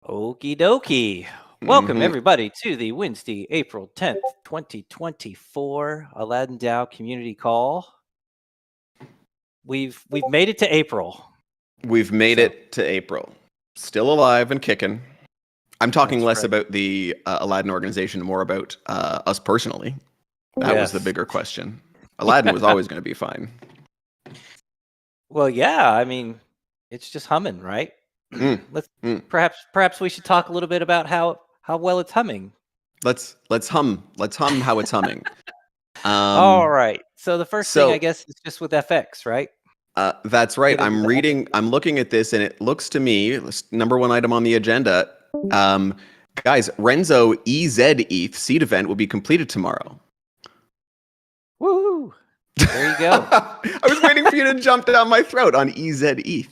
Okie dokie. Welcome Hmm. everybody to the Wednesday, April 10th, 2024 Aladdin Dow Community Call. We've made it to April. We've made So it to April. Still alive and kicking. I'm talking that's less right. about the Aladdin organization, more about us personally. That was the Yes. bigger question. Aladdin was always going to be fine. Well, yeah, I mean, it's just humming, right? Mm, Let's mm. perhaps we should talk a little bit about how well it's humming. Let's hum. Let's hum how it's humming. All Um, right. So the first thing I so guess is just with FX, right? that's right. Get into I'm the reading. I'm looking at this, and it looks to me number one item on the agenda. Um, guys, Renzo EZ seed event will be completed tomorrow. Woo! There you go. I was waiting for you to jump down my throat on EZ.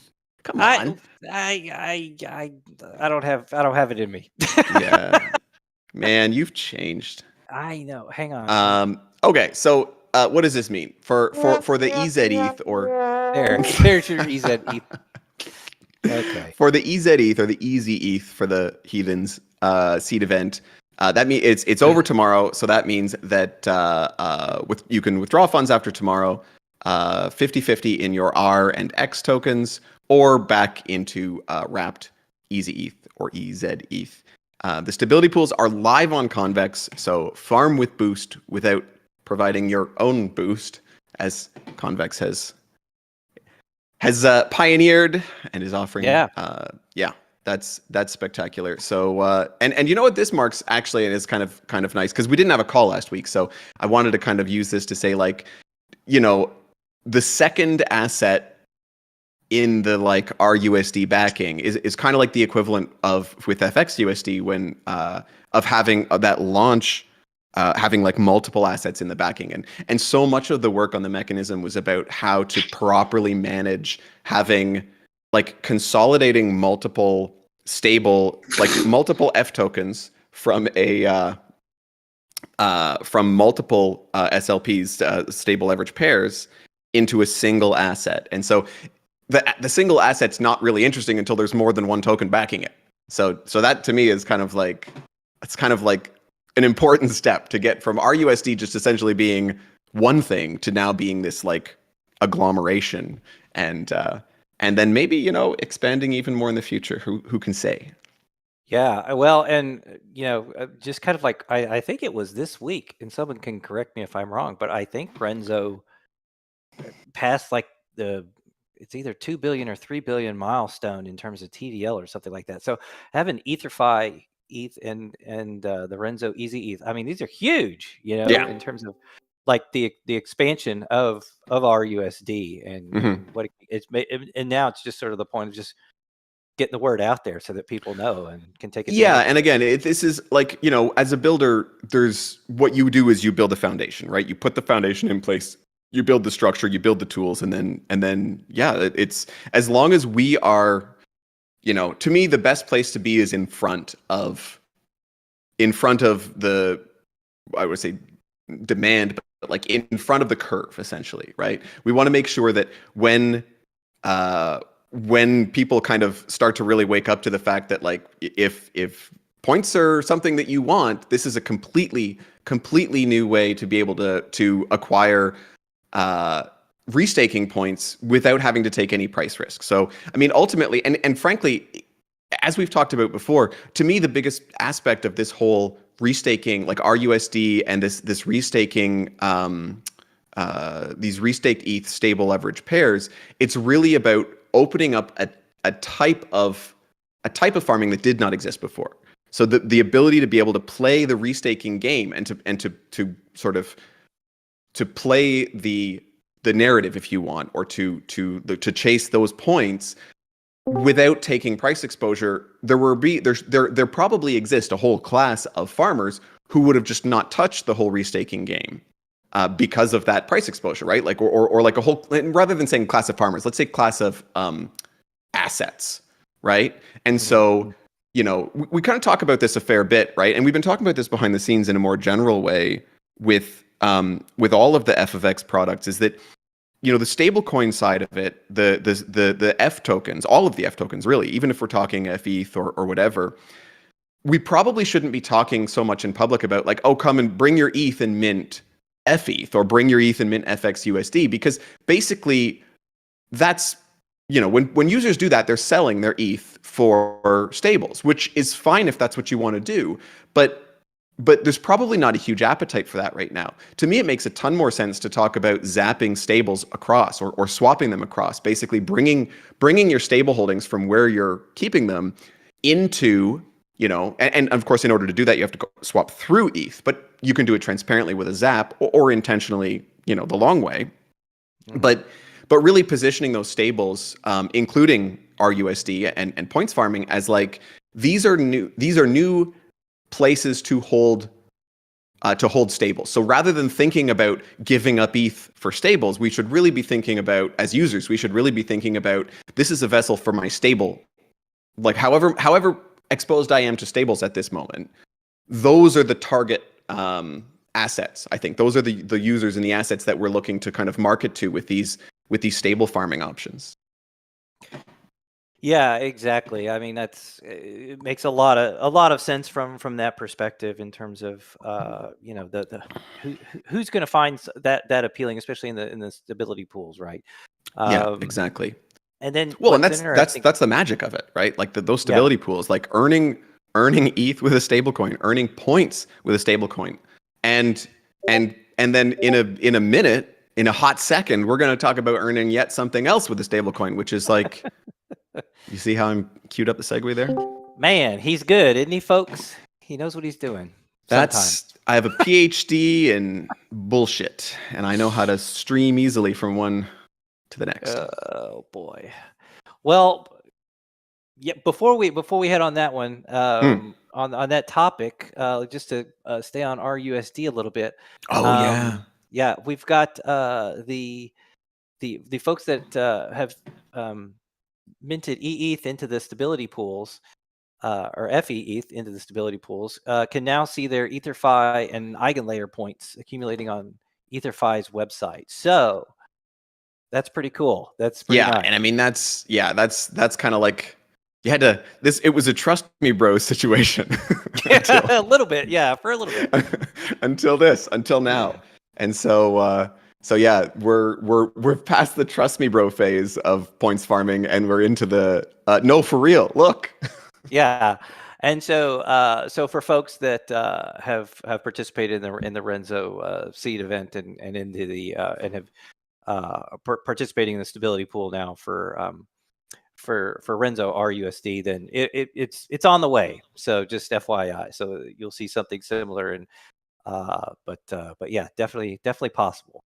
Come on. I don't have it in me. Yeah. Man, you've changed. I know. Hang on. Okay, so what does this mean for the EZ or There's your EZ. Okay. for the EZ or the Easy for the heathens seed event? That means it's over tomorrow. So that means that you can withdraw funds after tomorrow, 50-50 in your R and X tokens, or back into wrapped Easy or EZ. The stability pools are live on Convex, so farm with boost without providing your own boost, as Convex has pioneered and is offering. Yeah. That's spectacular. So and you know what this marks actually, and it's kind of nice because we didn't have a call last week, so I wanted to kind of use this to say, like, you know, the second asset in the like RUSD backing is kind of like the equivalent of with FXUSD when of having that launch having like multiple assets in the backing, and so much of the work on the mechanism was about how to properly manage having like consolidating multiple stable, like multiple F tokens from a from multiple SLPs, stable leverage pairs, into a single asset. And so the single asset's not really interesting until there's more than one token backing it. So that to me is kind of like, it's kind of like an important step to get from RUSD just essentially being one thing to now being this like agglomeration, and then maybe, you know, expanding even more in the future. Who can say? Yeah. Well, and just kind of like I think it was this week, and someone can correct me if I'm wrong, but I think Renzo passed like it's either 2 billion or 3 billion milestone in terms of TVL or something like that. So having EtherFi ETH and the Renzo Easy ETH, I mean, these are huge, Yeah. in terms of like the expansion of RUSD and Mhm. what and now it's just sort of the point of just getting the word out there so that people know and can take Yeah, advantage. and again, this is like, you know, as a builder, there's what you do is you build a foundation, right? You put the foundation in place, you build the structure, you build the tools, and then yeah, it's as long as we are, you know, to me the best place to be is in front of the, I would say, demand, but like in front of the curve, essentially, right? We want to make sure that when people kind of start to really wake up to the fact that, like, if points are something that you want, this is a completely new way to be able to acquire restaking points without having to take any price risk. So I mean, ultimately, and frankly, as we've talked about before, to me the biggest aspect of this whole restaking, like RUSD and this restaking, these restaked ETH stable leverage pairs, it's really about opening up a type of farming that did not exist before. So the ability to be able to play the restaking game and to sort of to play the narrative, if you want, or to chase those points without taking price exposure. There probably exists a whole class of farmers who would have just not touched the whole restaking game because of that price exposure, right? Like, or like a whole, rather than saying class of farmers, let's say class of assets, right? And so, you know, we kind of talk about this a fair bit, right? And we've been talking about this behind the scenes in a more general way with all of the FFX products, is that the stablecoin side of it, the F tokens, all of the F tokens, really, even if we're talking FETH or whatever, we probably shouldn't be talking so much in public about like, oh, come and bring your ETH and mint FETH or bring your ETH and mint FXUSD, because basically that's, when users do that, they're selling their ETH for stables, which is fine if that's what you want to do. But there's probably not a huge appetite for that right now. To me, it makes a ton more sense to talk about zapping stables across or swapping them across, basically bringing your stable holdings from where you're keeping them into, and of course, in order to do that, you have to swap through ETH, but you can do it transparently with a zap or intentionally, the long way. Mm-hmm. But really positioning those stables, including RUSD and points farming, as like these are new places to hold stables. So rather than thinking about giving up ETH for stables, we should really be thinking about, as users, we should really be thinking about, this is a vessel for my stable. Like however exposed I am to stables at this moment, those are the target assets. I think those are the users and the assets that we're looking to kind of market to with these stable farming options. Yeah, exactly. I mean, it makes a lot of sense from that perspective in terms of who's going to find that appealing, especially in the stability pools, right? Yeah, exactly. And then and that's the magic of it, right? Like those stability pools, like earning ETH with a stablecoin, earning points with a stablecoin, and then in a minute, in a hot second, we're going to talk about earning yet something else with a stablecoin, which is like. You see how I'm queued up the segue there? Man, he's good, isn't he, folks? He knows what he's doing. I have a PhD in bullshit, and I know how to stream easily from one to the next. Oh boy. Well, yeah. Before we head on that one, on that topic, just to stay on RUSD a little bit. Oh yeah. We've got the folks that have minted ETH into the stability pools, or FETH into the stability pools, can now see their EtherFi and EigenLayer points accumulating on EtherFi's website. So that's pretty cool. That's pretty nice. And I mean that's kind of like you had to. It was a trust me, bro situation. A little bit, for a little bit. until now, and so. So yeah, we're past the trust me bro phase of points farming, and we're into the no, for real, look. Yeah, and so for folks that have participated in the Renzo seed event and into the and have participating in the stability pool now for Renzo RUSD, then it's on the way. So just FYI, so you'll see something similar, and but yeah, definitely possible.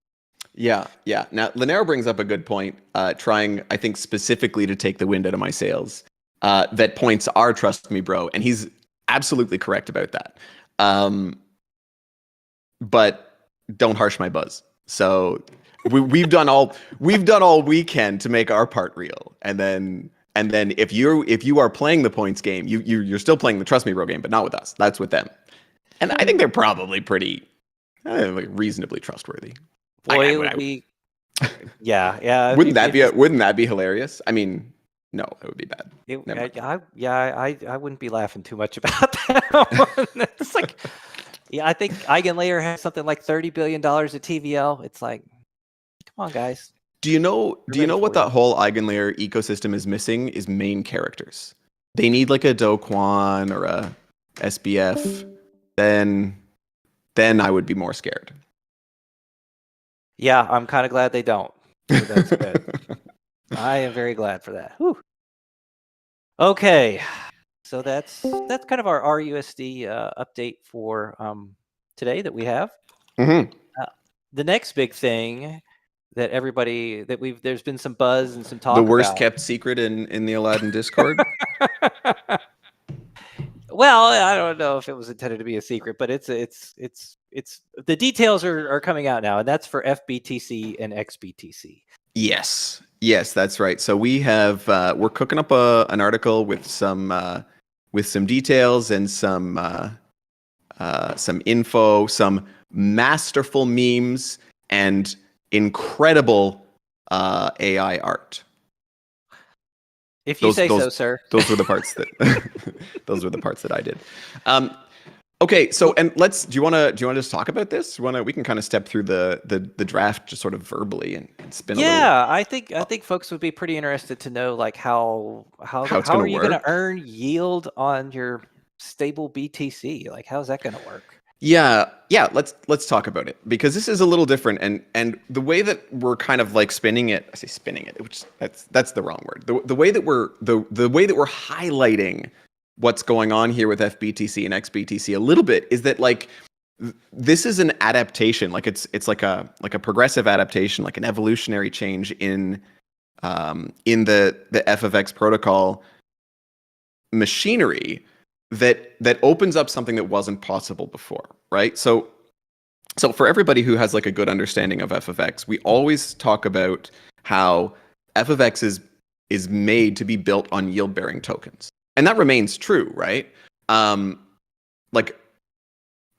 Yeah. Now, Linero brings up a good point, trying, I think, specifically to take the wind out of my sails, that points are trust me, bro. And he's absolutely correct about that. But don't harsh my buzz. So we've done all we can to make our part real. And then if you are playing the points game, you're still playing the trust me, bro game, but not with us. That's with them. And I think they're probably pretty reasonably trustworthy. Boy, it would be. Yeah. Wouldn't that be hilarious? I mean, no, it would be bad. I wouldn't be laughing too much about that one. It's like, I think EigenLayer has something like $30 billion of TVL. It's like, come on, guys. Do you know what that whole EigenLayer ecosystem is missing? Is main characters. They need like a Do Kwon or a SBF. Then I would be more scared. Yeah, I'm kind of glad they don't. So that's good. I am very glad for that. Whew. Okay, so that's kind of our RUSD update for today that we have. Mm-hmm. The next big thing that there's been some buzz and some talk. The worst kept secret in the Aladdin Discord. Well, I don't know if it was intended to be a secret, but it's the details are coming out now, and that's for FBTC and XBTC. Yes, that's right. So we're cooking up an article with some details and some info, some masterful memes, and incredible AI art. If you say so, sir. Those were the parts that those were the parts that I did. Okay, so and do you want to just talk about this? We can kind of step through the draft just sort of verbally and spin a little. Yeah, I think folks would be pretty interested to know like how are you going to earn yield on your stable BTC? Like how's that going to work? Yeah, let's talk about it, because this is a little different, and the way that we're kind of like spinning it, I say spinning it, which that's the wrong word. The way that we're highlighting what's going on here with FBTC and XBTC a little bit is that like this is an adaptation, like it's like a progressive adaptation, like an evolutionary change in the f of x protocol machinery that opens up something that wasn't possible before, right? So for everybody who has like a good understanding of f of x, we always talk about how f of x is made to be built on yield-bearing tokens. And that remains true, right? Like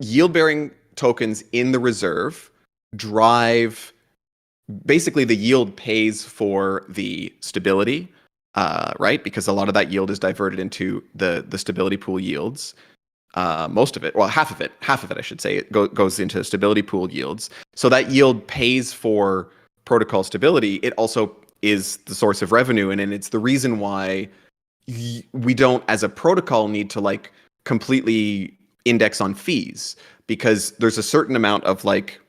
yield-bearing tokens in the reserve drive, basically the yield pays for the stability, right? Because a lot of that yield is diverted into the stability pool yields. Most of it, well, half of it, I should say, it goes into stability pool yields. So that yield pays for protocol stability. It also is the source of revenue, and it's the reason why we don't, as a protocol, need to like completely index on fees, because there's a certain amount of like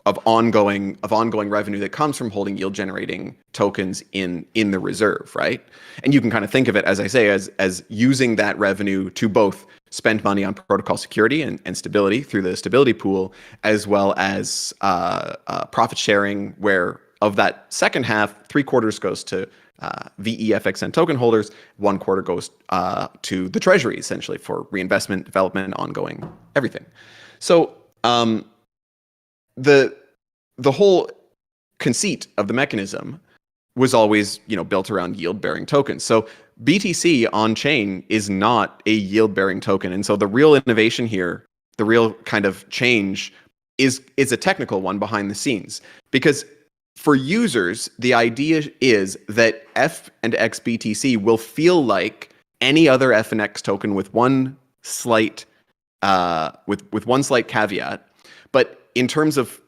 of ongoing revenue that comes from holding yield generating tokens in the reserve, right? And you can kind of think of it, as I say, as using that revenue to both spend money on protocol security and stability through the stability pool, as well as profit sharing, where of that second half, 3/4 goes to VEFXN token holders, 1/4 goes to the treasury, essentially for reinvestment, development, ongoing everything. So the whole conceit of the mechanism was always, built around yield-bearing tokens. So BTC on chain is not a yield-bearing token, and so the real innovation here, the real kind of change, is a technical one behind the scenes. Because for users, the idea is that F and X BTC will feel like any other F and X token with one slight with one slight caveat. But in terms of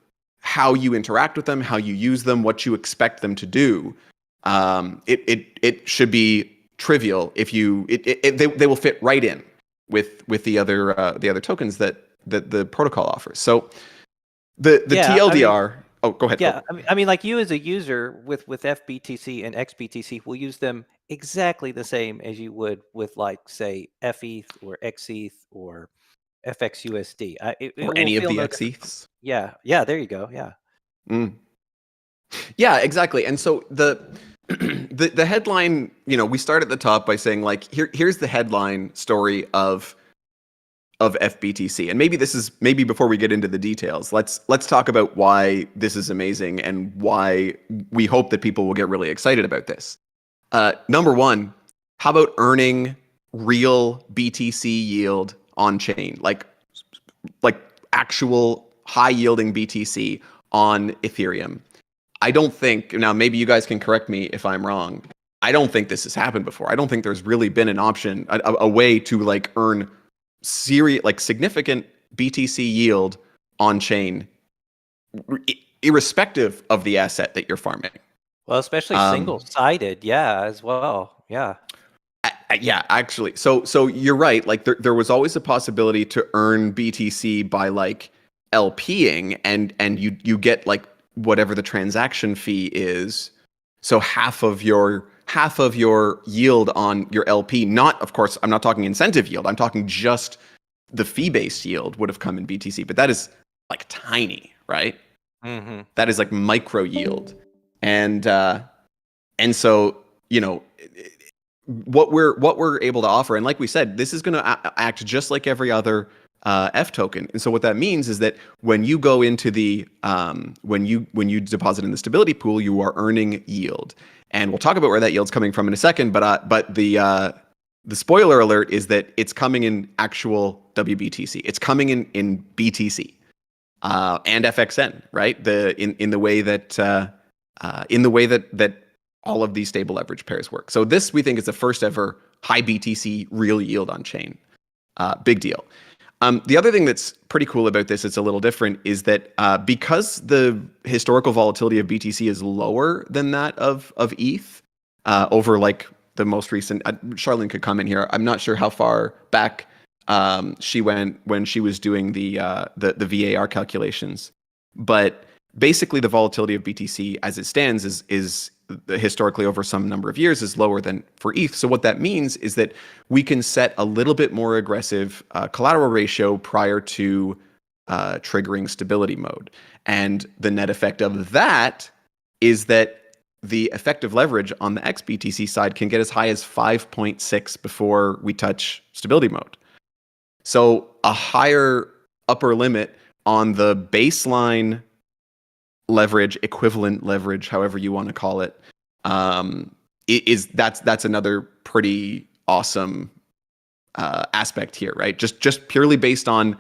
how you interact with them, how you use them, what you expect them to do, it should be trivial if they will fit right in with the other tokens that the protocol offers. So the TLDR. Go ahead. Yeah, I mean, like you as a user with FBTC and XBTC will use them exactly the same as you would with, like, say, FETH or XETH or FXUSD. Or any of the XETHs. Yeah, there you go. Yeah. Yeah, exactly. And so the headline, we start at the top by saying like here's the headline story of FBTC. And maybe before we get into the details, let's talk about why this is amazing and why we hope that people will get really excited about this. Number one, how about earning real BTC yield on chain, like actual high yielding BTC on Ethereum? I don't think, now maybe you guys can correct me if I'm wrong, I don't think this has happened before. I don't think there's really been an option, a way to like earn significant BTC yield on chain, irrespective of the asset that you're farming. Well, especially single-sided, as well, yeah. Yeah, actually. So you're right. Like there was always a possibility to earn BTC by like LPing, and you get like whatever the transaction fee is. So half of your yield on your LP, of course, I'm not talking incentive yield. I'm talking just the fee-based yield would have come in BTC, but that is like tiny, right? Mm-hmm. That is like micro yield. And so, what we're able to offer, and like we said, this is going to act just like every other F token. And so what that means is that when you go into the when you deposit in the stability pool, you are earning yield. And we'll talk about where that yield's coming from in a second. But the spoiler alert is that it's coming in actual WBTC. It's coming in BTC and FXN, right? In the way that in the way that all of these stable leverage pairs work. So this, we think, is the first ever high BTC real yield on chain. Big deal. The other thing that's pretty cool about this, it's a little different, is that because the historical volatility of BTC is lower than that of ETH over like the most recent, Charlene could come in here. I'm not sure how far back she went when she was doing the VAR calculations, but basically the volatility of BTC as it stands is historically over some number of years is lower than for ETH. So what that means is that we can set a little bit more aggressive collateral ratio prior to triggering stability mode. And the net effect of that is that the effective leverage on the XBTC side can get as high as 5.6 before we touch stability mode. So a higher upper limit on the baseline leverage, equivalent leverage, however you want to call it, that's another pretty awesome aspect here, right? Just purely based on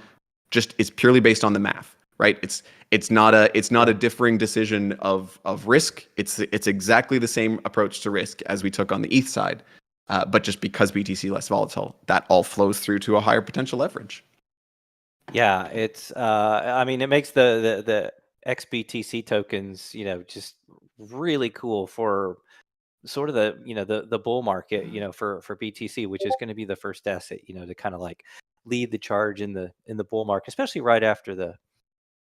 it's purely based on the math, right? It's not a differing decision of risk. It's exactly the same approach to risk as we took on the ETH side, but just because BTC less volatile, that all flows through to a higher potential leverage. Yeah, it's I mean, it makes the XBTC tokens, just really cool for sort of the bull market, for BTC, which is going to be the first asset, to kind of like lead the charge in the bull market, especially right after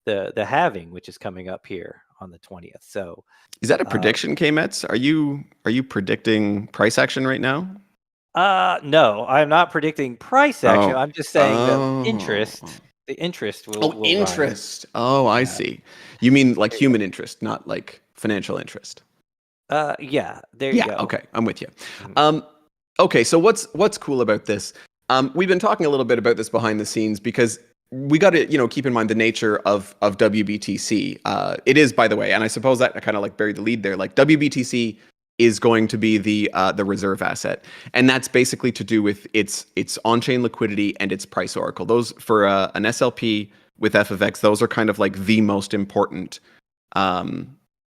the halving, which is coming up here on the 20th. So is that a prediction, K-Mets? Are you predicting price action right now? No, I'm not predicting price action. I'm just saying the interest will interest. rise. Oh, I see. You mean like human interest, not like financial interest. Yeah, there you go. Okay, I'm with you. Okay, so what's cool about this? We've been talking a little bit about this behind the scenes because we got to, keep in mind the nature of WBTC. It is, by the way, and I suppose that I kind of like buried the lead there. Like WBTC is going to be the reserve asset, and that's basically to do with its on-chain liquidity and its price oracle. Those for an SLP with FFX, those are kind of like the most important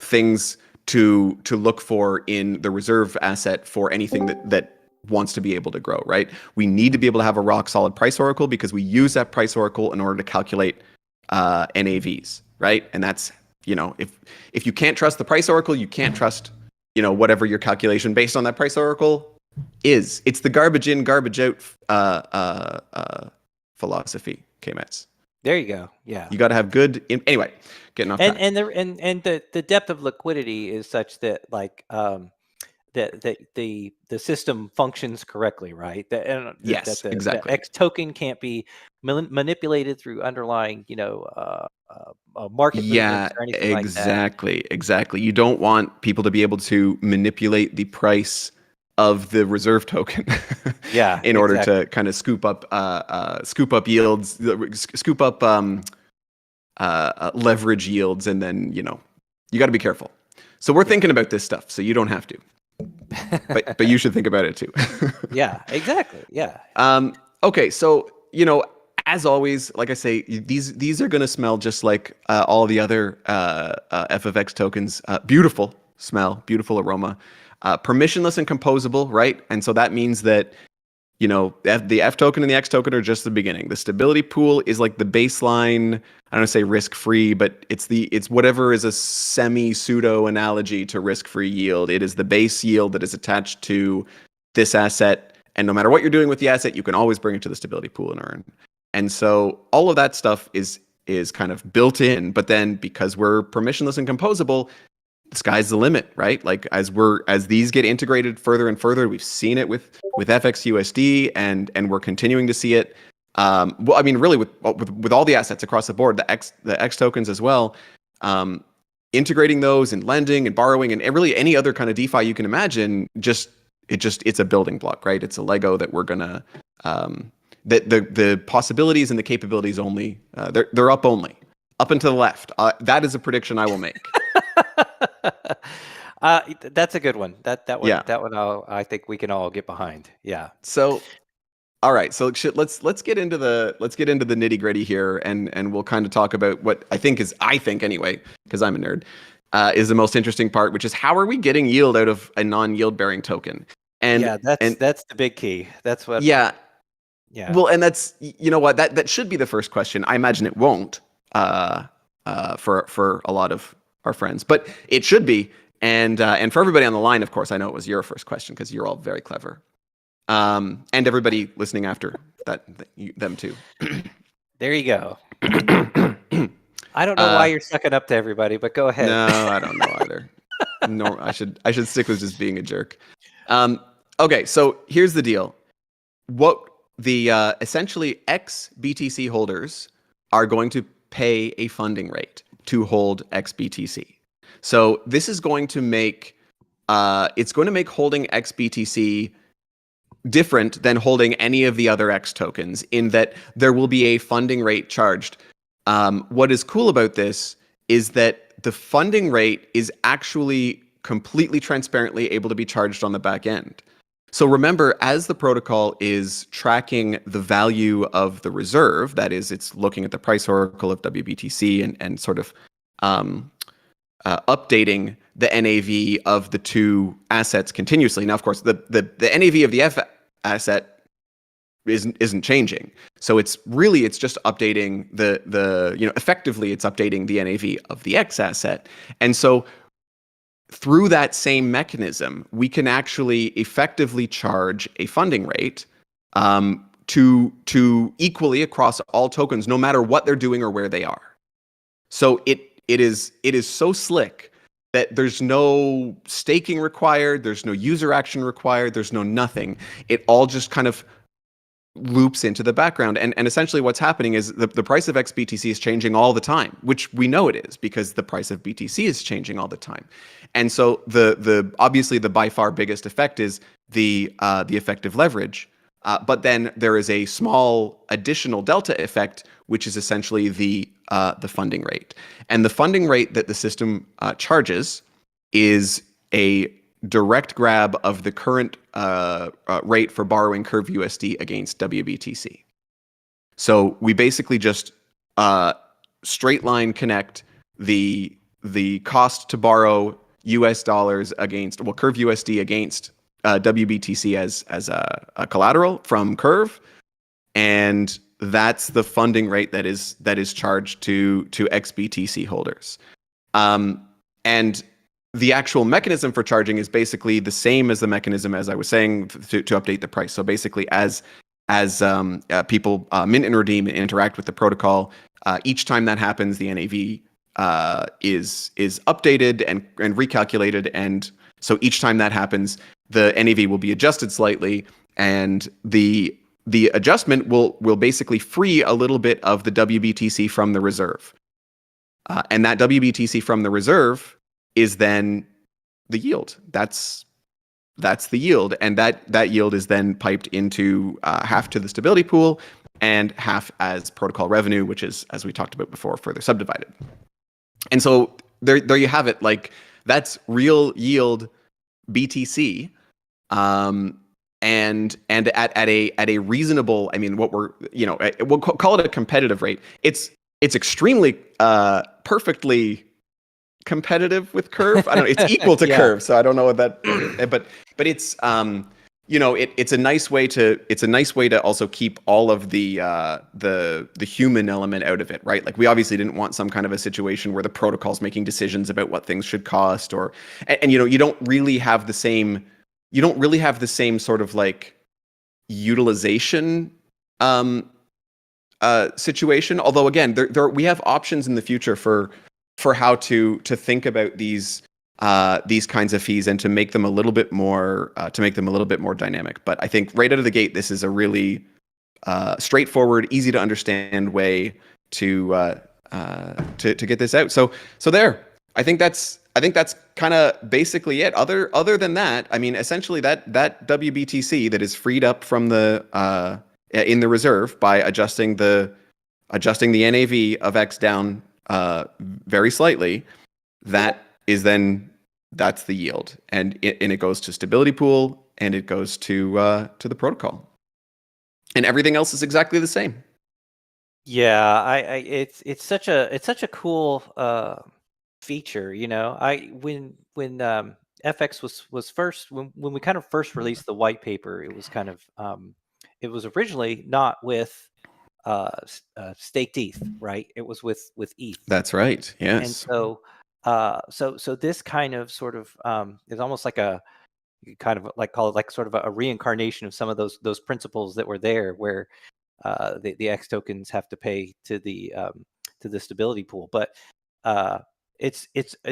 things to look for in the reserve asset for anything that wants to be able to grow, right? We need to be able to have a rock solid price oracle because we use that price oracle in order to calculate NAVs, right? And that's, if you can't trust the price oracle, you can't trust, whatever your calculation based on that price oracle is. It's the garbage in, garbage out philosophy, K-Mets. There you go. Yeah. You got to have good anyway, getting off track. And the depth of liquidity is such that like that the system functions correctly, right? Yes, exactly. The X token can't be manipulated through underlying, market movements or anything like that. Exactly. You don't want people to be able to manipulate the price of the reserve token in order to kind of scoop up yields, scoop up leverage yields, and then you got to be careful. So we're thinking about this stuff, so you don't have to, but you should think about it too. Yeah, exactly. Yeah. Okay, so as always, like I say, these are going to smell just like all the other FFX tokens. Beautiful smell, beautiful aroma. Permissionless and composable, right? And so that means that, the F token and the X token are just the beginning. The stability pool is like the baseline, I don't want to say risk-free, but it's whatever is a semi-pseudo analogy to risk-free yield. It is the base yield that is attached to this asset. And no matter what you're doing with the asset, you can always bring it to the stability pool and earn. And so all of that stuff is kind of built in, but then because we're permissionless and composable, the sky's the limit, right? Like as these get integrated further and further, we've seen it with FXUSD, and we're continuing to see it. Well, I mean, really with all the assets across the board, the X tokens as well, integrating those and lending and borrowing and really any other kind of DeFi you can imagine. It's a building block, right? It's a Lego that we're gonna the possibilities and the capabilities only they're up and to the left. That is a prediction I will make. That's a good one. That one. Yeah. That one. I think we can all get behind. Yeah. So, all right. So let's get into the nitty gritty here, and we'll kind of talk about what I think anyway, because I'm a nerd, is the most interesting part, which is how are we getting yield out of a non-yield bearing token? And yeah, and that's the big key. That's what. yeah, Yeah. well, and that's, you know what, that should be the first question. I imagine it won't, for a lot of our friends, but it should be. And for everybody on the line, of course, I know it was your first question because you're all very clever. And everybody listening after that, them too. There you go. I don't know why you're sucking up to everybody, but go ahead. No, I don't know either. No, I should stick with just being a jerk. Okay, so here's the deal. What the essentially XBTC holders are going to pay a funding rate to hold XBTC. So this is going to make it's going to make holding XBTC different than holding any of the other X tokens in that there will be a funding rate charged. What is cool about this is that the funding rate is actually completely transparently able to be charged on the back end. So remember, as the protocol is tracking the value of the reserve, that is, it's looking at the price oracle of WBTC and sort of updating the NAV of the two assets continuously. Now, of course, the NAV of the F asset isn't changing. So it's just updating effectively it's updating the NAV of the X asset. And so through that same mechanism, we can actually effectively charge a funding rate to equally across all tokens, no matter what they're doing or where they are. So it is so slick that there's no staking required, there's no user action required, there's no nothing. It all just kind of loops into the background. And essentially what's happening is the price of XBTC is changing all the time, which we know it is because the price of BTC is changing all the time. And so the obviously the by far biggest effect is the effective leverage. But then there is a small additional delta effect, which is essentially the funding rate. And the funding rate that the system charges is a direct grab of the current rate for borrowing Curve USD against WBTC. So we basically just straight line connect the cost to borrow US dollars against, well, Curve USD against WBTC as a collateral from Curve, and that's the funding rate that is charged to XBTC holders. And the actual mechanism for charging is basically the same as the mechanism, as I was saying, to update the price. So basically, as people mint and redeem and interact with the protocol, each time that happens, the NAV is updated and recalculated, and so each time that happens, the NAV will be adjusted slightly, and the adjustment will basically free a little bit of the WBTC from the reserve, and that WBTC from the reserve is then the yield. That's the yield, and that yield is then piped into half to the stability pool and half as protocol revenue, which is, as we talked about before, further subdivided. And so there you have it. Like, that's real yield BTC, and at a reasonable, I mean, we'll call it a competitive rate. It's extremely perfectly competitive with Curve. I don't know. It's equal to Yeah. Curve, so I don't know what that. But it's it's a nice way to also keep all of the human element out of it, right? Like, we obviously didn't want some kind of a situation where the protocol's making decisions about what things should cost, and you don't really have the same sort of like utilization situation. Although again, we have options in the future for how to think about these kinds of fees and to make them a little bit more dynamic. But I think right out of the gate, this is a really straightforward, easy to understand way to get this out. So there, I think that's kind of basically it. Other than that, I mean, essentially that WBTC that is freed up from the in the reserve by adjusting the NAV of X down very slightly, that's the yield, and it goes to stability pool, and it goes to the protocol, and everything else is exactly the same. Yeah, it's such a cool feature. When FX was first, when we kind of first released the white paper, it was kind of it was originally not with staked ETH, right? It was with ETH. That's right. And Yes. so this kind of sort of is almost like a, you kind of like call it like sort of a reincarnation of some of those principles that were there, where the X tokens have to pay to the stability pool. But it's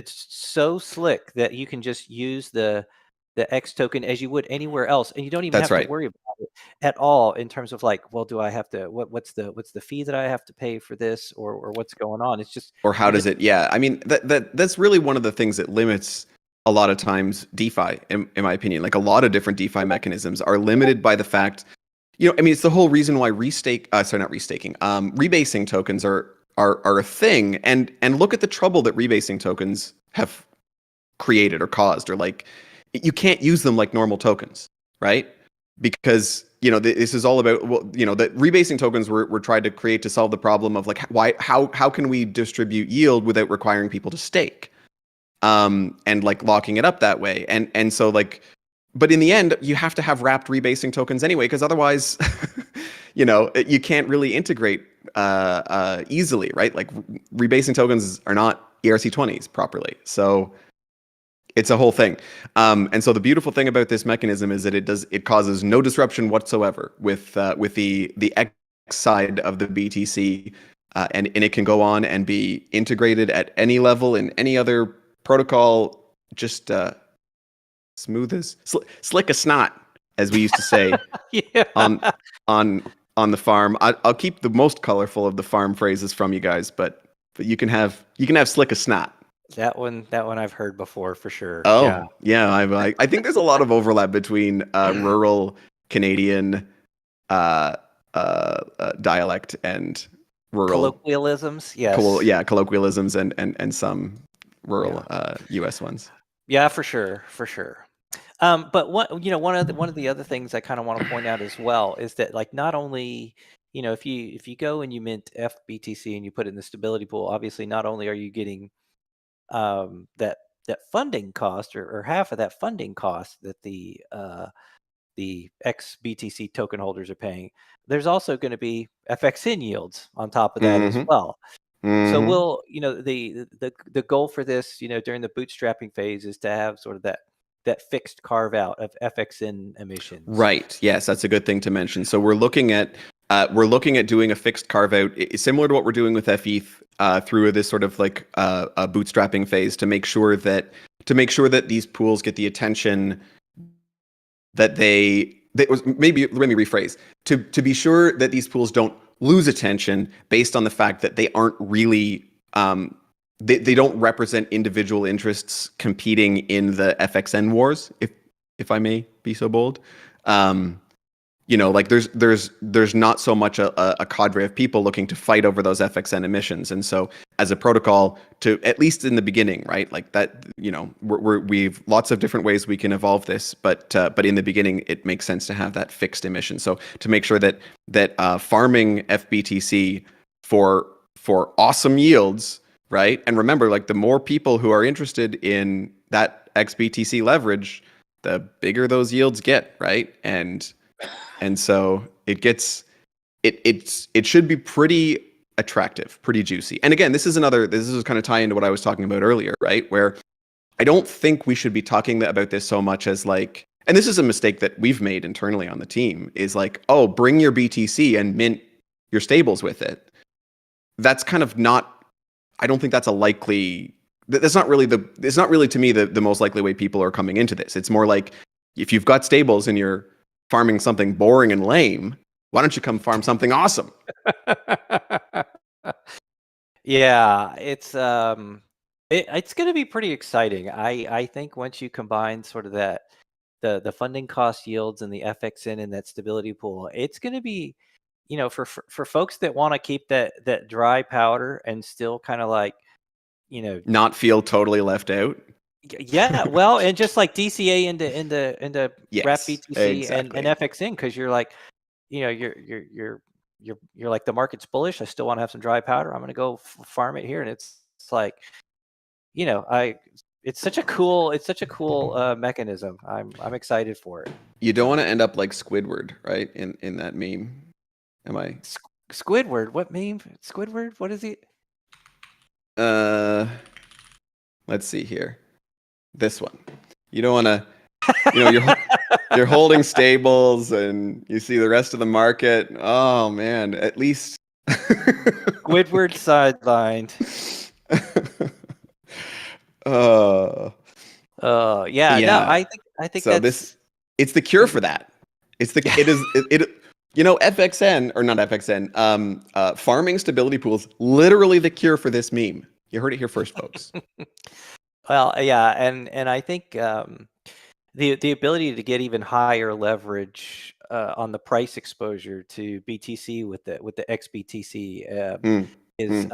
so slick that you can just use the X token as you would anywhere else, and you don't even That's have to right. worry about it at all in terms of like, well, do I have to what's the fee that I have to pay for this, or what's going on? It's just, Or how you does just it? Yeah, I mean that's really one of the things that limits a lot of times DeFi, in my opinion. Like a lot of different DeFi mechanisms are limited by the fact, I mean, it's the whole reason why not restaking, rebasing tokens are a thing, and look at the trouble that rebasing tokens have created or caused, or like you can't use them like normal tokens, right? Because this is all about, well, that rebasing tokens were tried to create to solve the problem of like how can we distribute yield without requiring people to stake, and like locking it up that way, and so like, but in the end you have to have wrapped rebasing tokens anyway, because otherwise you can't really integrate easily, right? Like rebasing tokens are not ERC20s properly, so it's a whole thing. And so the beautiful thing about this mechanism is that it causes no disruption whatsoever with the X side of the BTC, and it can go on and be integrated at any level in any other protocol, just smooth as slick as snot, as we used to say yeah. on on the farm. I'll keep the most colorful of the farm phrases from you guys, but you can have slick as snot. That one I've heard before for sure. Yeah. Oh, yeah. I think there's a lot of overlap between rural Canadian dialect and rural Colloquialisms, yes. colloquialisms, and some rural U.S. ones. Yeah, for sure, for sure. But one of the other things I kind of want to point out as well is that, like, not only, if you go and you mint FBTC and you put it in the stability pool, obviously not only are you getting that funding cost, or half of that funding cost that the XBTC token holders are paying, there's also going to be FXN yields on top of that as Mm-hmm. well. So Mm-hmm. we'll, the goal for this, during the bootstrapping phase, is to have sort of that fixed carve out of FXN emissions. Right. Yes, that's a good thing to mention. So we're looking at doing a fixed carve out, similar to what we're doing with FETH, through this sort of like a bootstrapping phase, to make sure that these pools get the attention that maybe let me rephrase, to be sure that these pools don't lose attention based on the fact that they aren't really they don't represent individual interests competing in the FXN wars, if I may be so bold. Like there's not so much a cadre of people looking to fight over those FXN emissions, and so as a protocol, to at least in the beginning, right, like that, we've lots of different ways we can evolve this, but in the beginning it makes sense to have that fixed emission. So to make sure that farming FBTC for awesome yields, right, and remember, like, the more people who are interested in that XBTC leverage, the bigger those yields get, right, and so it should be pretty attractive, pretty juicy. And again, this is kind of tie into what I was talking about earlier, right? Where I don't think we should be talking about this so much as like, and this is a mistake that we've made internally on the team, is like, oh, bring your BTC and mint your stables with it. That's kind of not, I don't think that's a likely, it's not really to me the most likely way people are coming into this. It's more like, if you've got stables and you're farming something boring and lame, why don't you come farm something awesome? Yeah, it's going to be pretty exciting. I think once you combine sort of that the funding cost yields and the FXN and that stability pool, it's going to be, for folks that want to keep that dry powder and still kind of like, not feel totally left out. Yeah, well, and just like DCA into Yes, wrap BTC exactly. and FXN, because you're like, you're like, the market's bullish, I still want to have some dry powder, I'm going to go farm it here, and it's like, it's such a cool mechanism. I'm excited for it. You don't want to end up like Squidward, right? In that meme. Am I? Squidward? What meme? Squidward? What is he? Let's see here. This one. You don't want to. You're holding stables, and you see the rest of the market. Oh man, at least. Squidward sidelined. Yeah. No, I think so that's it's the cure for that. It is FXN or not FXN. Farming stability pools, literally the cure for this meme. You heard it here first, folks. Well, yeah, and I think the ability to get even higher leverage on the price exposure to BTC with the XBTC is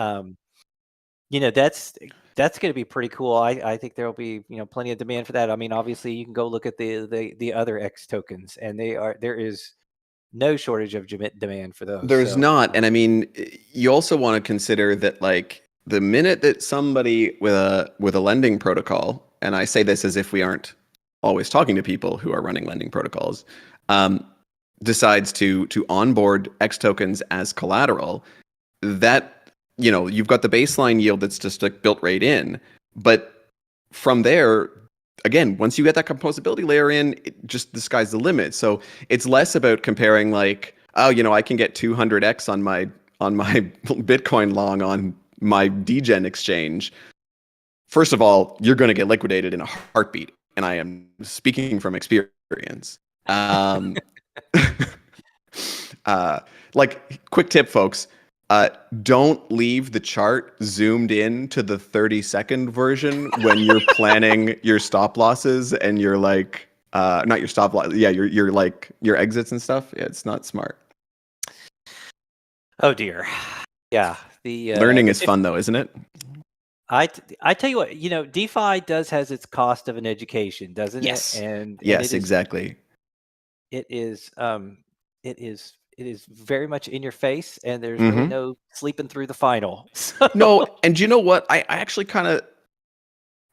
that's going to be pretty cool. I think there will be plenty of demand for that. I mean, obviously you can go look at the other X tokens, and there is no shortage of demand for those. There's not, and I mean, you also want to consider that like the minute that somebody with a lending protocol, and I say this as if we aren't always talking to people who are running lending protocols, decides to onboard X tokens as collateral, that you've got the baseline yield that's just like built right in, but from there, again, once you get that composability layer in, the sky's the limit. So it's less about comparing like, I can get 200x on my Bitcoin long on my DGen exchange. First of all, you're going to get liquidated in a heartbeat, and I am speaking from experience. Like, quick tip, folks. Don't leave the chart zoomed in to the 30-second version when you're planning your stop losses and you're like, not your stop loss. Yeah, you're like your exits and stuff. Yeah, it's not smart. Oh dear. Yeah. The learning is fun though, isn't it? I tell you what, DeFi has its cost of an education, doesn't it? And yes, exactly. It is very much in your face, and there's really no sleeping through the final. So. No, and you know what? I actually kind of,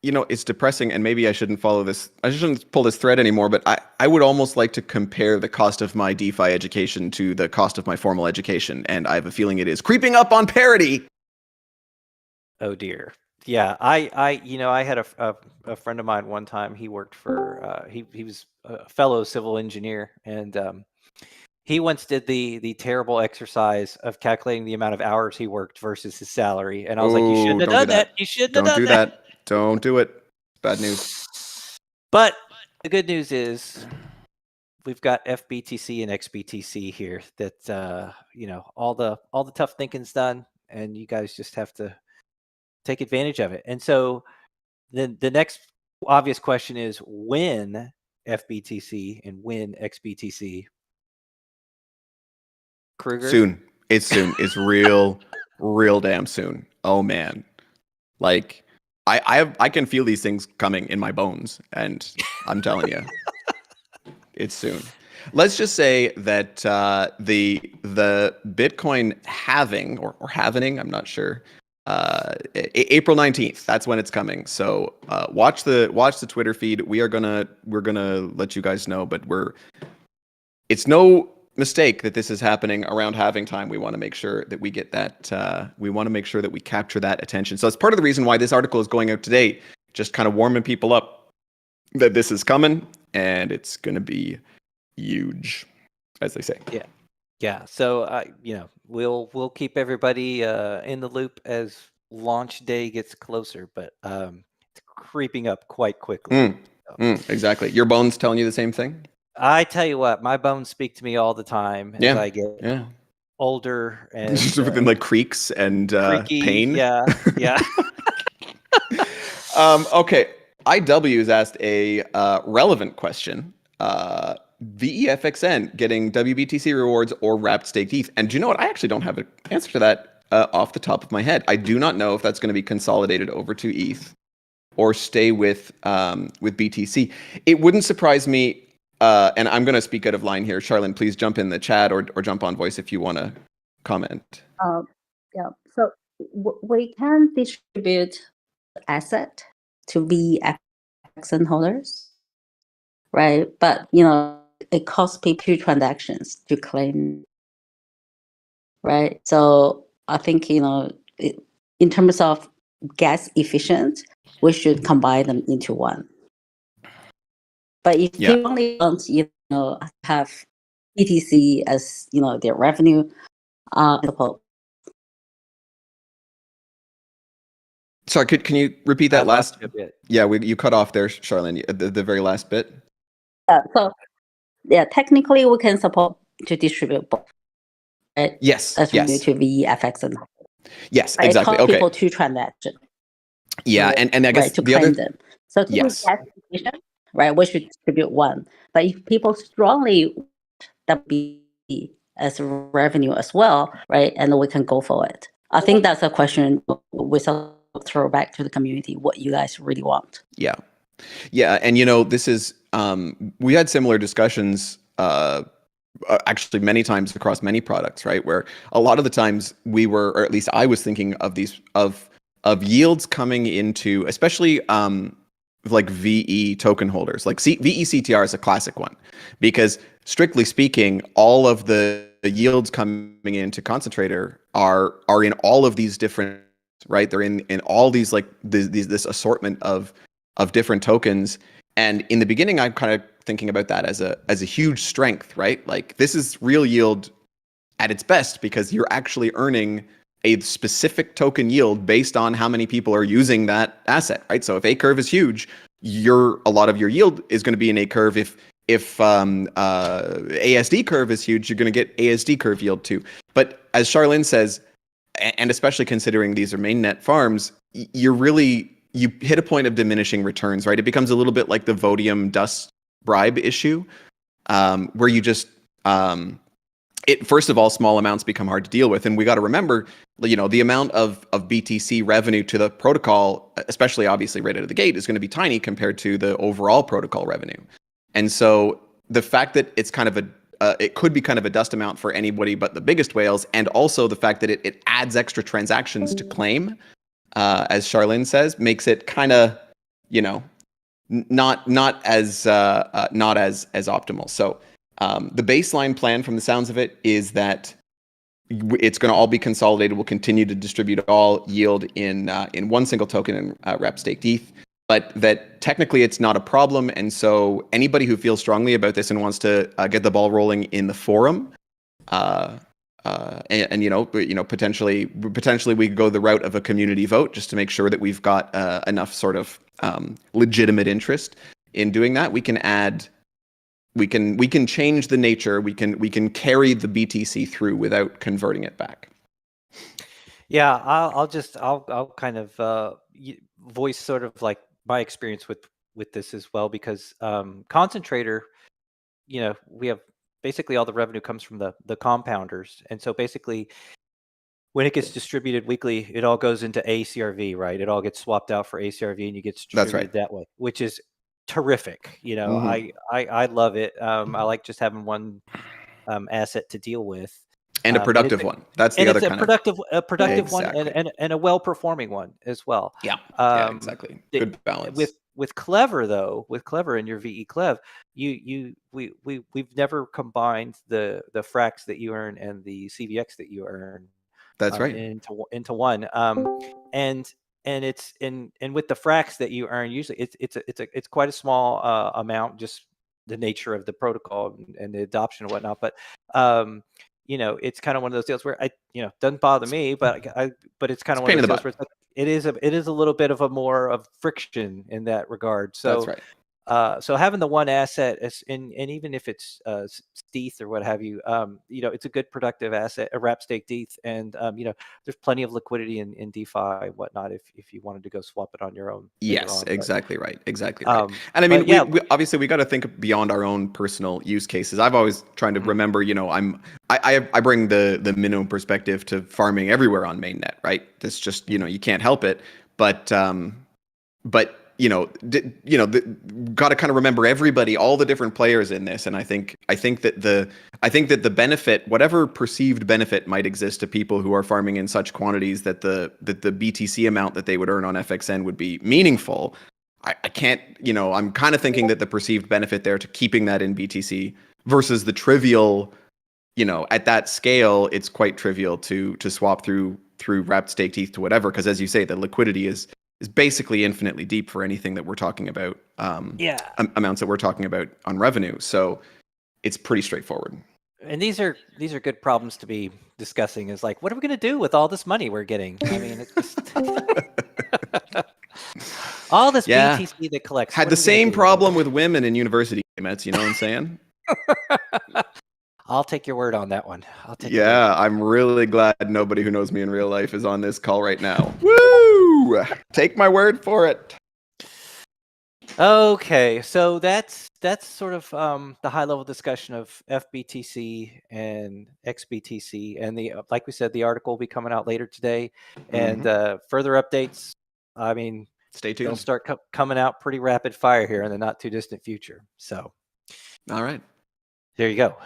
it's depressing, and maybe I shouldn't follow this. I shouldn't pull this thread anymore, but I would almost like to compare the cost of my DeFi education to the cost of my formal education, and I have a feeling it is creeping up on parity. Oh dear. Yeah, I had a friend of mine one time. He worked for he was a fellow civil engineer, and he once did the terrible exercise of calculating the amount of hours he worked versus his salary, and I was like, you shouldn't have done that. You shouldn't have done that. Don't do it. Bad news. But the good news is we've got FBTC and XBTC here. That all the tough thinking's done, and you guys just have to take advantage of it. And so the next obvious question is, when FBTC and when XBTC? Kruger? Soon. It's soon. It's real damn soon. Oh man. Like I can feel these things coming in my bones, and I'm telling you, it's soon. Let's just say that the Bitcoin halving or halvening, I'm not sure. April 19th, that's when it's coming. So watch the Twitter feed. We're gonna let you guys know, but it's no mistake that this is happening around halving time. We want to make sure that we get that we want to make sure that we capture that attention. So that's part of the reason why this article is going out today, just kind of warming people up that this is coming, and it's going to be huge, as they say. Yeah. So we'll keep everybody in the loop as launch day gets closer, but it's creeping up quite quickly. Exactly. Your bones telling you the same thing? I tell you what, my bones speak to me all the time as I get older and within like creaks and creaky, pain. Yeah. Okay. IW has asked a relevant question. VEFXN getting WBTC rewards or wrapped staked ETH. And do you know what? I actually don't have an answer to that off the top of my head. I do not know if that's going to be consolidated over to ETH or stay with BTC. It wouldn't surprise me. And I'm going to speak out of line here. Charlene, please jump in the chat or jump on voice if you want to comment. Yeah. So we can distribute asset to VXN holders, right? But it costs people 2 transactions to claim, right? So I think in terms of gas efficient, we should combine them into one. But if Yeah. you only want have BTC as their revenue, Sorry, can you repeat that last bit? Yeah, you cut off there, Charlene, the very last bit. So technically we can support to distribute both, right? Yes. As Yes. to VFX and Yes, right? exactly. It costs Okay. people 2 transactions. Yeah, right? and I guess to the claim other them. So to Yes. gas efficient, right? We should distribute one. But if people strongly that be as revenue as well, right? And we can go for it. I think that's a question we shall throw back to the community. What you guys really want? Yeah, and this is we had similar discussions actually many times across many products, right? Where a lot of the times we were, or at least I was thinking of these of yields coming into, especially like VE token holders. Like VECTR is a classic one because strictly speaking, all of the yields coming into Concentrator are in all of these different, right? They're in all these like this assortment of different tokens. And in the beginning, I'm kind of thinking about that as a huge strength, right? Like this is real yield at its best because you're actually earning a specific token yield based on how many people are using that asset, right? So if A curve is huge, a lot of your yield is going to be in A curve. If ASD curve is huge, you're going to get ASD curve yield too. But as Charlene says, and especially considering these are mainnet farms, you hit a point of diminishing returns, right? It becomes a little bit like the Vodium dust bribe issue, where you just first of all, small amounts become hard to deal with, and we got to remember, the amount of BTC revenue to the protocol, especially obviously right out of the gate, is going to be tiny compared to the overall protocol revenue. And so the fact that it's kind of it could be kind of a dust amount for anybody but the biggest whales, and also the fact that it adds extra transactions to claim, as Charlene says, makes it kind of, not as optimal. So the baseline plan, from the sounds of it, is that it's going to all be consolidated. We'll continue to distribute all yield in one single token in wrap staked ETH, but that technically it's not a problem. And so anybody who feels strongly about this and wants to get the ball rolling in the forum, and potentially we could go the route of a community vote just to make sure that we've got enough sort of legitimate interest in doing that. We can change the nature. We can carry the BTC through without converting it back. Yeah, I'll kind of voice sort of like my experience with this as well, because Concentrator, we have basically all the revenue comes from the compounders, and so basically when it gets distributed weekly, it all goes into ACRV, right? It all gets swapped out for ACRV, and you get distributed that way, which is terrific. Mm-hmm. I love it. I like just having one asset to deal with, and a productive one. That's the other kind of a productive exactly. one, and a well-performing one as well. Yeah, exactly. Good balance. With Clever though, in your VE Clev, we've never combined the frax that you earn and the CVX that you earn. That's right. Into one. And it's and with the frax that you earn, usually it's quite a small amount, just the nature of the protocol and the adoption and whatnot. But it's kind of one of those deals where doesn't bother me, but it's kind of one of those deals where it is a little bit of a more of friction in that regard. So that's right. So having the one asset, and even if it's ETH or what have you, it's a good productive asset, a wrap stake ETH, and there's plenty of liquidity in DeFi and whatnot if you wanted to go swap it on your own. Yes, exactly right. And I mean, we obviously we got to think beyond our own personal use cases. I've always trying to remember, I bring the minimum perspective to farming everywhere on mainnet, right? That's just you can't help it, but got to kind of remember everybody, all the different players in this. And I think that the benefit, whatever perceived benefit might exist to people who are farming in such quantities that the BTC amount that they would earn on FXN would be meaningful. I can't, I'm kind of thinking that the perceived benefit there to keeping that in BTC versus the trivial, at that scale, it's quite trivial to swap through wrapped stake teeth to whatever, because as you say, the liquidity is basically infinitely deep for anything that we're talking about. Amounts that we're talking about on revenue. So it's pretty straightforward. And these are good problems to be discussing. Is like, what are we going to do with all this money we're getting? I mean, it's just all this BTC that collects. Had the same problem with women in university, Mets. You know what I'm saying? I'll take your word on that one. I'm really glad nobody who knows me in real life is on this call right now. Woo! Take my word for it. Okay, so that's sort of the high level discussion of FBTC and XBTC, and like we said, the article will be coming out later today, and further updates. I mean, stay tuned. They'll start coming out pretty rapid fire here in the not too distant future. So, all right, there you go.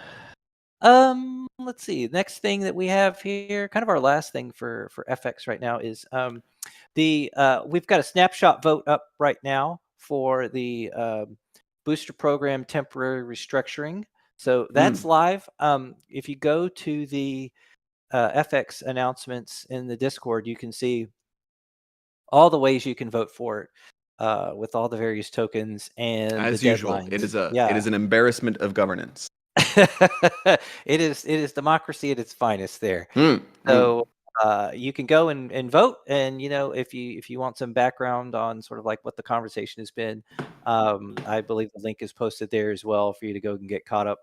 Let's see. Next thing that we have here, kind of our last thing for FX right now is we've got a snapshot vote up right now for the booster program temporary restructuring. So that's live. If you go to the FX announcements in the Discord, you can see all the ways you can vote for it with all the various tokens and as the usual. deadlines. It is an embarrassment of governance. It is democracy at its finest there. So you can go and vote, and if you want some background on sort of like what the conversation has been, I believe the link is posted there as well for you to go and get caught up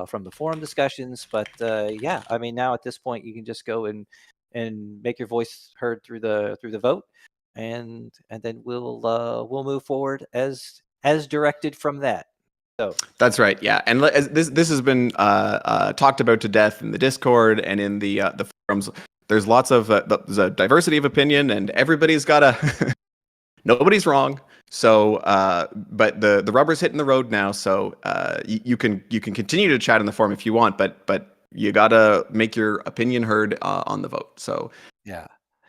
from the forum discussions. But I mean, now at this point you can just go and make your voice heard through the vote, and then we'll move forward as directed from that. So that's right, yeah. And this has been talked about to death in the Discord and in the forums. There's lots of there's a diversity of opinion, and everybody's got a nobody's wrong. So, but the rubber's hitting the road now. So you can continue to chat in the forum if you want, but you gotta make your opinion heard on the vote. So yeah,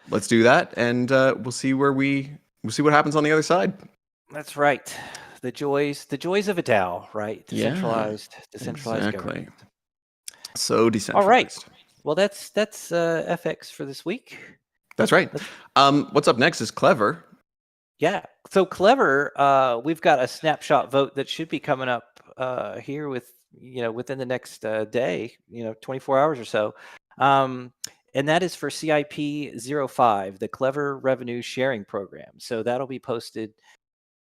let's do that, and we'll see what happens on the other side. That's right. The joys of a DAO, right? Decentralized exactly. government. So decentralized. All right. Well, that's FX for this week. That's right. What's up next is Clever. Yeah. So Clever, we've got a snapshot vote that should be coming up here within the next day, 24 hours or so. And that is for CIP 05, the Clever Revenue Sharing Program. So that'll be posted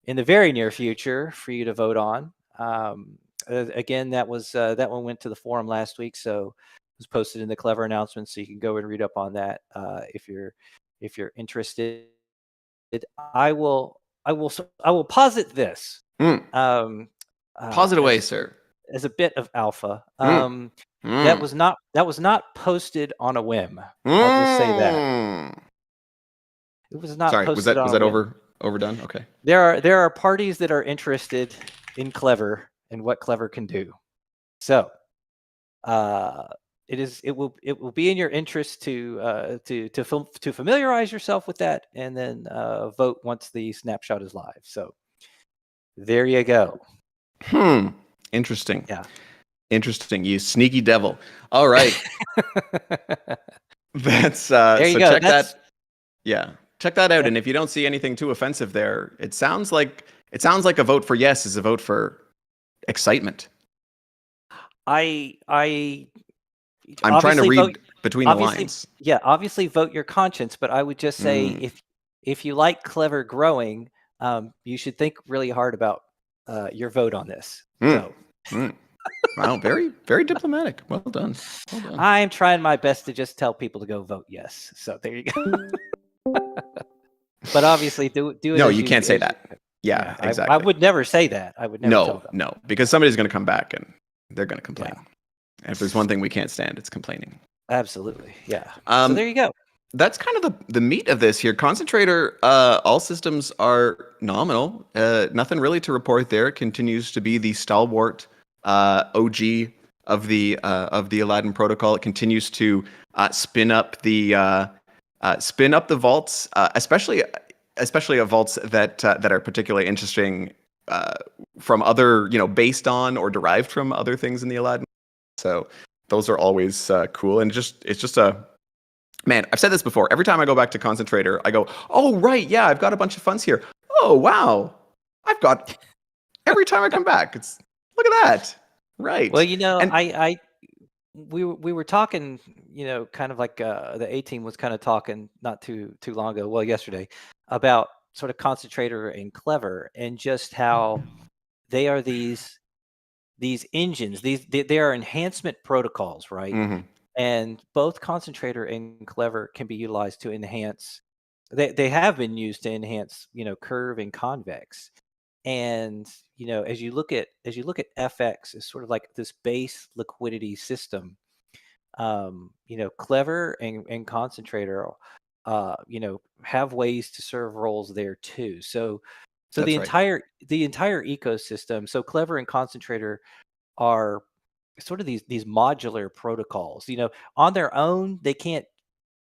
in the very near future for you to vote on. Again, that one went to the forum last week, so it was posted in the Clever announcements, so you can go and read up on that if you're interested. I will posit this. Posit away, sir. As a bit of alpha. That was not posted on a whim. I'll just say that. It was not. Sorry, posted was that overdone? Okay. There are parties that are interested in Clever and what Clever can do. So, it will be in your interest to familiarize yourself with that, and then vote once the snapshot is live. So, there you go. Interesting. Yeah. Interesting. You sneaky devil. All right. That's there you so go. check that. Yeah. Check that out. And if you don't see anything too offensive there, it sounds like a vote for yes is a vote for excitement. I'm trying to read between the lines. Yeah, obviously vote your conscience, but I would just say if you like Clever growing, you should think really hard about your vote on this. So. Wow, very, very diplomatic. Well done. I'm trying my best to just tell people to go vote yes. So there you go. But obviously, do it. No, you can't say that. Yeah, exactly. I would never say that. I would never tell them. No, because somebody's going to come back and they're going to complain. Yeah. And if there's one thing we can't stand, it's complaining. Absolutely, yeah. So there you go. that's kind of the meat of this here. Concentrator, all systems are nominal. Nothing really to report there. It continues to be the stalwart OG of the Aladdin protocol. It continues to spin up the vaults, especially vaults that are particularly interesting from other, based on or derived from other things in the Aladdin. So those are always cool, and it's just a man. I've said this before. Every time I go back to Concentrator, I go, "Oh right, yeah, I've got a bunch of funds here. Oh wow, I've got." Every time I come back, it's look at that. Right. Well, And we were talking, kind of like the A team was kind of talking not too long ago, well, yesterday, about sort of Concentrator and Clever, and just how they are these engines. They are enhancement protocols, right? mhm. And both Concentrator and Clever can be utilized to enhance. They have been used to enhance, Curve and Convex. And as you look at FX as sort of like this base liquidity system, Clever and Concentrator, have ways to serve roles there too. So That's right. the entire ecosystem. So Clever and Concentrator are sort of these modular protocols. On their own, they can't,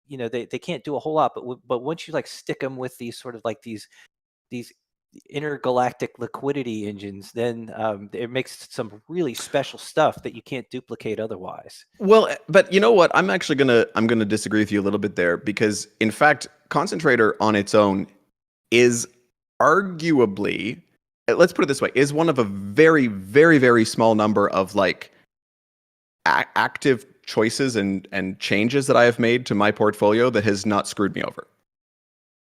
they can't do a whole lot. But once you like stick them with these sort of like these intergalactic liquidity engines, then it makes some really special stuff that you can't duplicate otherwise. Well, but you know what? I'm gonna disagree with you a little bit there, because in fact, Concentrator on its own is arguably, let's put it this way, is one of a very, very, very small number of like active choices and changes that I have made to my portfolio that has not screwed me over.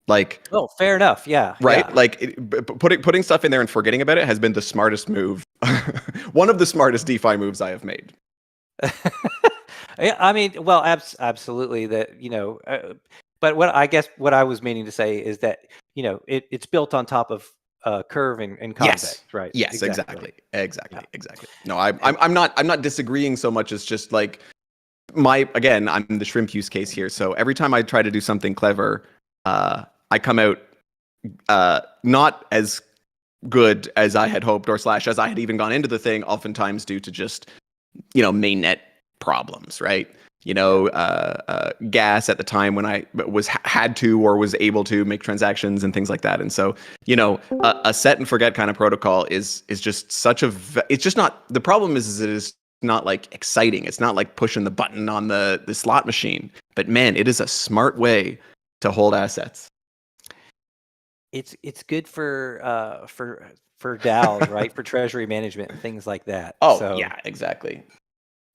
Like, Oh, fair enough. Yeah, right? yeah. Like putting stuff in there and forgetting about it has been the smartest move, one of the smartest DeFi moves I have made. Yeah, I mean, well, absolutely. That but what I was meaning to say is that it's built on top of Curve and Convex, Yes. right? Yes, Exactly. exactly, Yeah. exactly. No, I'm not disagreeing so much as just like I'm the shrimp use case here. So every time I try to do something clever, I come out not as good as I had hoped, or slash as I had even gone into the thing, oftentimes due to just mainnet problems, right? Gas at the time when I had to or was able to make transactions and things like that. And so, a set and forget kind of protocol is just it's just not, the problem is it is not like exciting. It's not like pushing the button on the slot machine, but man, it is a smart way to hold assets. It's good for DAOs, right? For treasury management and things like that. Oh, So yeah, exactly.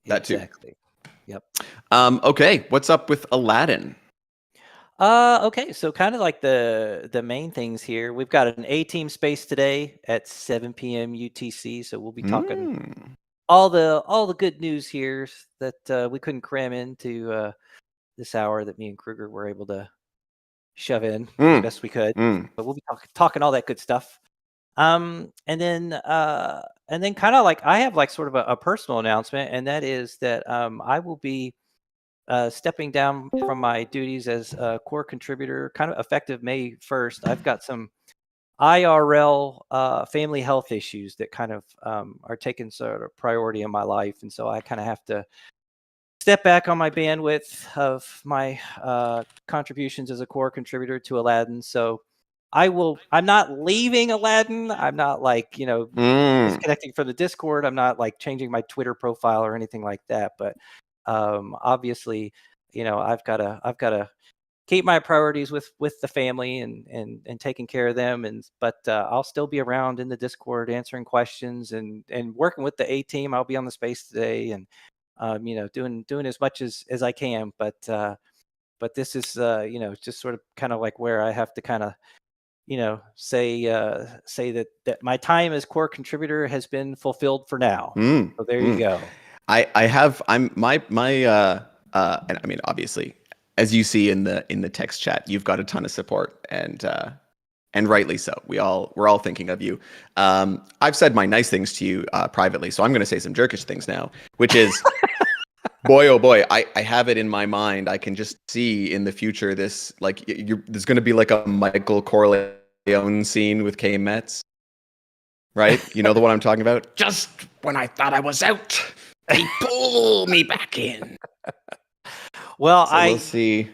That too. exactly. Yep. Okay, what's up with Aladdin? Okay, so kind of like the main things here. We've got an A team space today at 7 p.m. UTC, so we'll be talking Mm. all the good news here that we couldn't cram into this hour that me and Kruger were able to shove in as Mm. best we could. Mm. But we'll be talking all that good stuff. And then kind of like I have like sort of a personal announcement, and that is that I will be stepping down from my duties as a core contributor, kind of effective May 1st. I've got some IRL family health issues that kind of are taking sort of priority in my life, and so I kind of have to step back on my bandwidth of my contributions as a core contributor to Aladdin. So I'm not leaving Aladdin. I'm not like, Mm. disconnecting from the Discord. I'm not like changing my Twitter profile or anything like that. But obviously, I've got to keep my priorities with the family and taking care of them. But I'll still be around in the Discord answering questions and working with the A team. I'll be on the space today and doing as much as I can. But this is just sort of kind of like where I have to kind of say that my time as core contributor has been fulfilled for now. Mm. So there you go. I'm my and I mean, obviously, as you see in the text chat, you've got a ton of support, and rightly so. We're all thinking of you. I've said my nice things to you privately, so I'm going to say some jerkish things now, which is Boy, oh boy, I have it in my mind. I can just see in the future this like there's going to be like a Michael Corleone scene with K Metz, right? You know the one I'm talking about. Just when I thought I was out, they pull me back in. Well, So we'll see.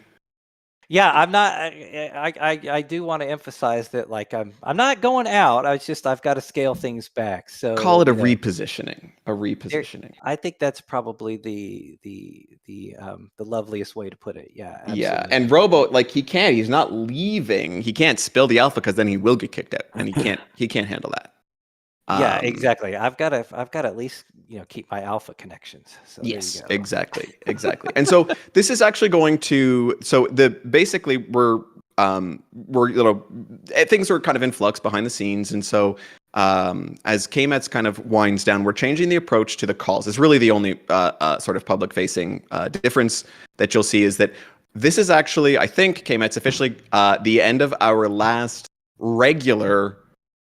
Yeah, I'm not. I do want to emphasize that, like, I'm not going out. I've got to scale things back. So Call it a you know, repositioning. A there- repositioning. I think that's probably the loveliest way to put it. Yeah, Yeah, absolutely. and Robo, like he's not leaving. He can't spill the alpha because then he will get kicked out, and he can't handle that. Yeah, exactly. I've got to at least keep my alpha connections. So Yes, there you go. exactly. And so this is actually going to basically we're things are kind of in flux behind the scenes, and so as KMETS kind of winds down, we're changing the approach to the calls. It's really the only sort of public facing difference that you'll see is that this is actually, I think, KMETS officially the end of our last regular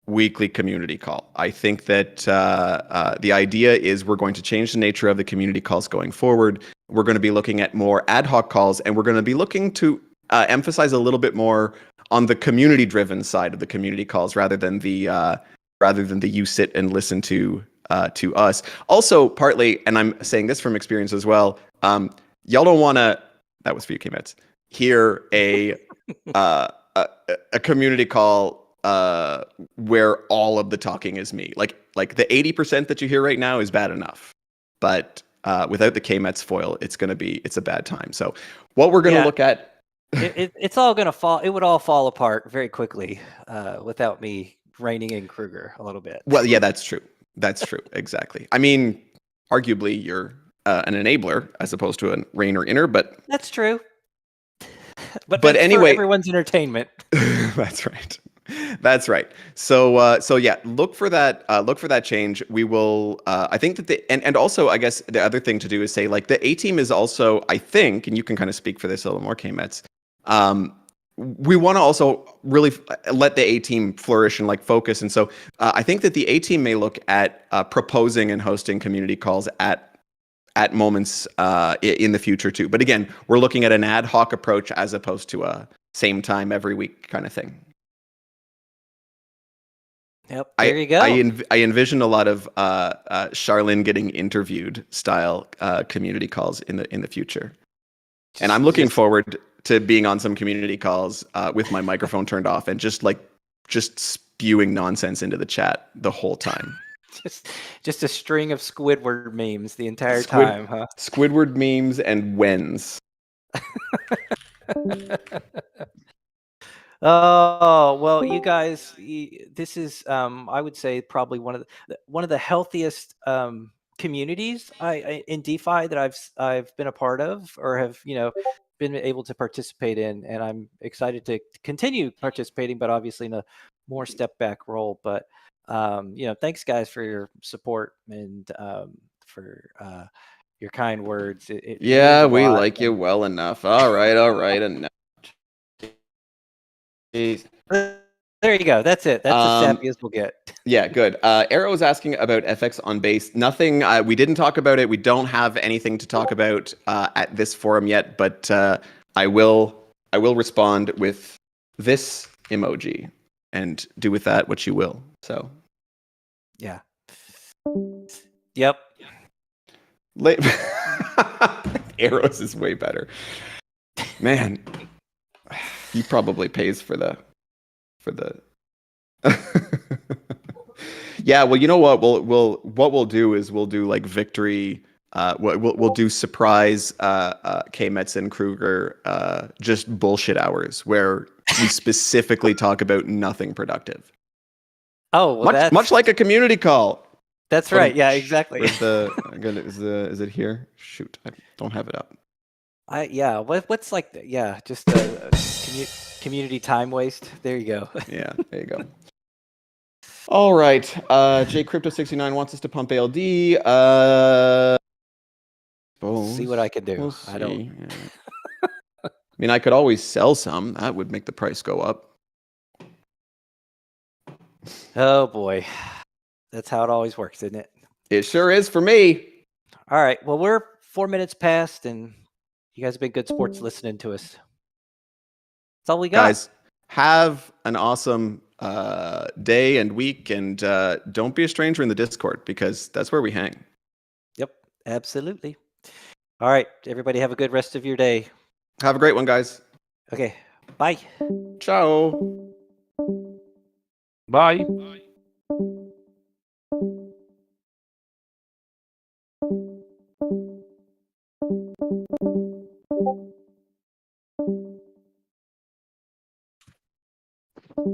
weekly community call. I think that the idea is we're going to change the nature of the community calls going forward. We're going to be looking at more ad hoc calls, and we're going to be looking to emphasize a little bit more on the community-driven side of the community calls rather than the you sit and listen to us. Also, partly, and I'm saying this from experience as well, y'all don't want to. That was for you, K-Mets. Hear a community call where all of the talking is me. Like the 80% that you hear right now is bad enough, but without the KMETS foil, it's a bad time. So what we're going to look at, it's all going to fall. It would all fall apart very quickly without me reining in Kruger a little bit. Well, yeah, that's true. Exactly. I mean, arguably you're an enabler as opposed to a reiner inner, but that's true. But anyway, for everyone's entertainment. That's right. So yeah, look for that. Look for that change. We will. I think that and also I guess the other thing to do is say like the A team is also, I think, and you can kind of speak for this a little more, KMETS. We want to also really let the A team flourish and like focus. And so I think that the A team may look at proposing and hosting community calls at moments in the future too. But again, we're looking at an ad hoc approach as opposed to a same time every week kind of thing. Yep, there you go. I envision a lot of Charlene getting interviewed style community calls in the future, and I'm looking forward to being on some community calls with my microphone turned off and just spewing nonsense into the chat the whole time. just a string of Squidward memes the entire time, huh? Squidward memes and whens. Oh, well, you guys, this is I would say probably one of the healthiest communities in DeFi that I've been a part of or have been able to participate in, and I'm excited to continue participating, but obviously in a more step back role. But thanks guys for your support and for your kind words. Yeah, we like you well enough. All right, enough. Jeez. There you go. That's it. That's as sappy as we'll get. Yeah, good. Arrow is asking about FX on base. Nothing. We didn't talk about it. We don't have anything to talk about at this forum yet. But I will respond with this emoji and do with that what you will. So. Yeah. Yep. Arrows is way better. Man. He probably pays for the Yeah, well, you know what we'll do is we'll do like victory we'll do surprise KMETS and Kruger just bullshit hours where we specifically talk about nothing productive. Oh, well, much like a community call. That's right. Yeah, exactly. Is it here? Shoot, I don't have it up. What's like just a community time waste. There you go. Yeah, there you go. All right. JCrypto69 wants us to pump ALD. See what I can do. We'll I don't. Yeah. I mean, I could always sell some. That would make the price go up. Oh boy, that's how it always works, isn't it? It sure is for me. All right. Well, we're 4 minutes passed, and you guys have been good sports listening to us. That's all we got. Guys, have an awesome day and week, and don't be a stranger in the Discord, because that's where we hang. Yep, absolutely. All right, everybody have a good rest of your day. Have a great one, guys. Okay, bye. Ciao. Bye.